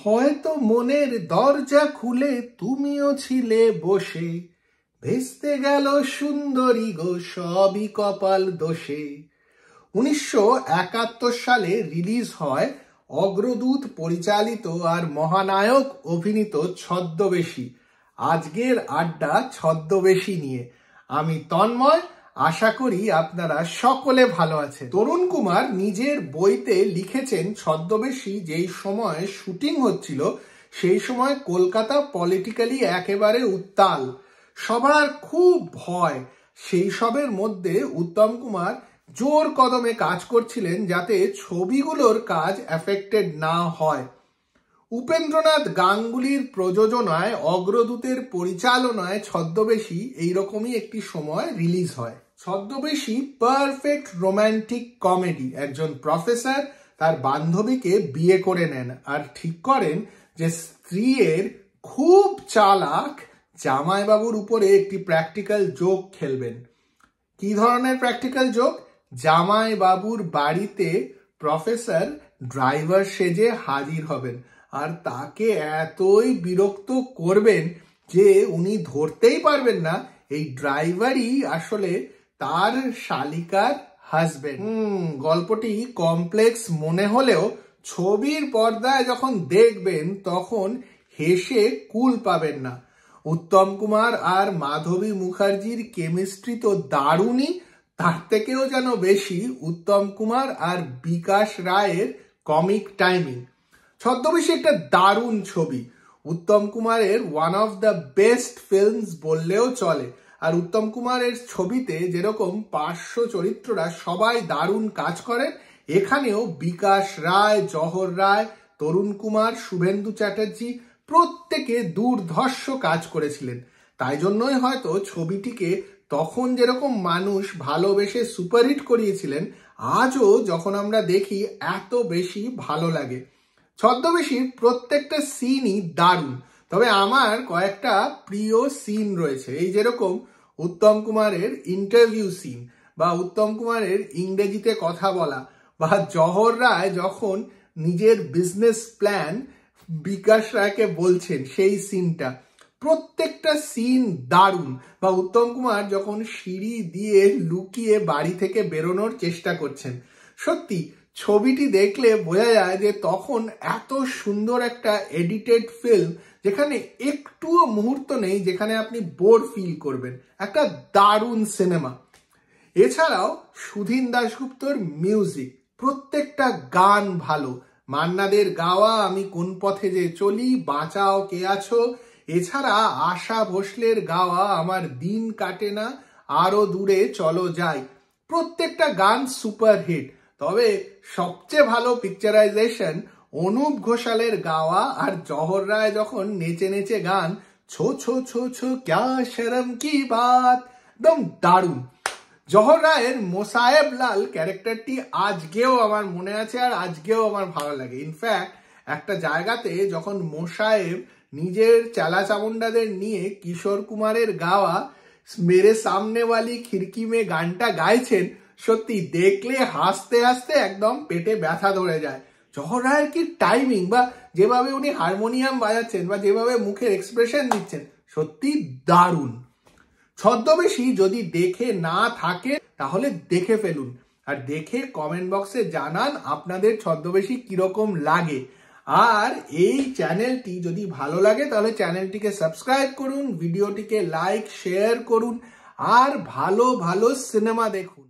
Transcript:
হয়তো মনের দরজা খুলে তুমিও ছিলে বসে, ভেস্তে গেল সুন্দরী গো সবই কপাল দোষে। 1971 সালে রিলিজ হয় অগ্রদূত পরিচালিত আর মহানায়ক অভিনীত ছদ্মবেশী। আজকের আড্ডা ছদ্মবেশী নিয়ে। আমি তন্ময়, আশা করি আপনারা সকলে ভালো আছেন। তরুণ কুমার নিজের বইতে লিখেছেন ছদ্মবেশী যেই সময় শুটিং হচ্ছিল সেই সময় কলকাতা পলিটিক্যালি একেবারে উত্তাল, সবার খুব ভয়। সেই সবের মধ্যে উত্তম কুমার জোর কদমে কাজ করছিলেন যাতে ছবিগুলোর কাজ এফেক্টেড না হয়। উপেন্দ্রনাথ গাঙ্গুলির প্রযোজনায় অগ্রদূতের পরিচালনায় ছদ্মবেশী এইরকমই একটি সময় রিলিজ হয়। ছদ্মবেশী পারফেক্ট রোমান্টিক কমেডি। একজন প্রফেসর তার বান্ধবীকে বিয়ে করে নেন আর ঠিক করেন যে স্ত্রীর খুব চালাক জামাইবাবুর উপরে একটি প্র্যাকটিক্যাল জোক খেলবেন। কি ধরনের প্র্যাকটিক্যাল জোক? জামাইবাবুর বাড়িতে প্রফেসর ড্রাইভার সেজে হাজির হবেন আর তাকে এতই বিরক্ত করবেন যে উনি ধরতেই পারবেন না এই ড্রাইভারই আসলে তার শালিকার হাজবেন্ড। গল্পটি কমপ্লেক্স মনে হলেও ছবির পর্দায় যখন দেখবেন তখন হেসে কুল পাবেন না। উত্তম কুমার আর মাধবী মুখার্জির কেমিস্ট্রি তো দারুণই, তার থেকেও যেন বেশি উত্তম কুমার আর বিকাশ রায়ের কমিক টাইমিং। ছদ্মবেশী একটা দারুণ ছবি, উত্তম কুমারের one of the best films বললেও চলে। আর উত্তম কুমারের ছবিতে যেরকম পার্শ্ব চরিত্ররা সবাই দারুণ কাজ করেন, এখানেও বিকাশ রায়, জহর রায়, তরুণ কুমার, শুভেন্দু চ্যাটার্জি প্রত্যেকে দুর্ধর্ষ কাজ করেছিলেন। তাই জন্যই হয়তো ছবিটিকে তখন যেরকম মানুষ ভালোবেসে সুপারহিট করিয়েছিলেন, আজও যখন আমরা দেখি এত বেশি ভালো লাগে। ছদ্মবেশীর প্রত্যেকটা সিনই দারুণ, তবে আমার কয়েকটা প্রিয় সিন রয়েছে। এই যেরকম উত্তম কুমারের ইন্টারভিউ সিন, বা উত্তম কুমারের ইংরেজিতে কথা বলা, বা জহর রায় যখন নিজের বিজনেস প্ল্যান বিকাশ রায়কে বলছেন সেই সিনটা, প্রত্যেকটা সিন দারুণ। বা উত্তম কুমার যখন সিঁড়ি দিয়ে লুকিয়ে বাড়ি থেকে বেরোনোর চেষ্টা করছেন, সত্যি ছবিটি দেখলে বোঝা যায় যে তখন এত সুন্দর একটা এডিটেড ফিল্ম যেখানে একটুও মুহূর্ত নেই যেখানে আপনি বোর ফিল করবেন। একটা দারুণ সিনেমা। এছাড়াও সুধীন দাশগুপ্তর মিউজিক, প্রত্যেকটা গান ভালো। মান্নাদের গাওয়া আমি কোন পথে যে চলি, বাঁচাও কে আছো, এছাড়া আশা ভোসলের গাওয়া আমার দিন কাটে না, আরো দূরে চলো যাই, প্রত্যেকটা গান সুপারহিট। তবে সবচেয়ে ভালো পিকচারাইজেশন অনুপ ঘোষালের গাওয়া, আর জহর রায় যখন নেচে নেচে গান ছো ছো ছো ছো ক্যা শরম কি বাত, একদম দারুণ। জহর রায়ের মোসায়েব লাল ক্যারেক্টারটি আজকেও আমার মনে আছে আর আজকেও আমার ভালো লাগে। ইনফ্যাক্ট একটা জায়গাতে যখন মোসায়েব নিজের চালা চামুন্ডাদের নিয়ে কিশোর কুমারের গাওয়া মেরে সামনে ওয়ালি খিড়কি মে গানটা গাইছেন, সত্যি দেখলে হাসতে হাসতে একদম পেটে ব্যথা ধরে যায়। জহর রায়ের কি টাইমিং, বা যেভাবে উনি হারমোনিয়াম বাজাচ্ছেন, বা যেভাবে মুখের এক্সপ্রেশন দিচ্ছেন, সত্যি দারুণ। ছদ্মবেশী যদি দেখে না থাকে তাহলে দেখে ফেলুন, আর দেখে কমেন্ট বক্সে জানান আপনাদের ছদ্মবেশী কিরকম লাগে। আর এই চ্যানেলটি যদি ভালো লাগে তাহলে চ্যানেলটিকে সাবস্ক্রাইব করুন, ভিডিওটিকে লাইক শেয়ার করুন, আর ভালো ভালো সিনেমা দেখুন।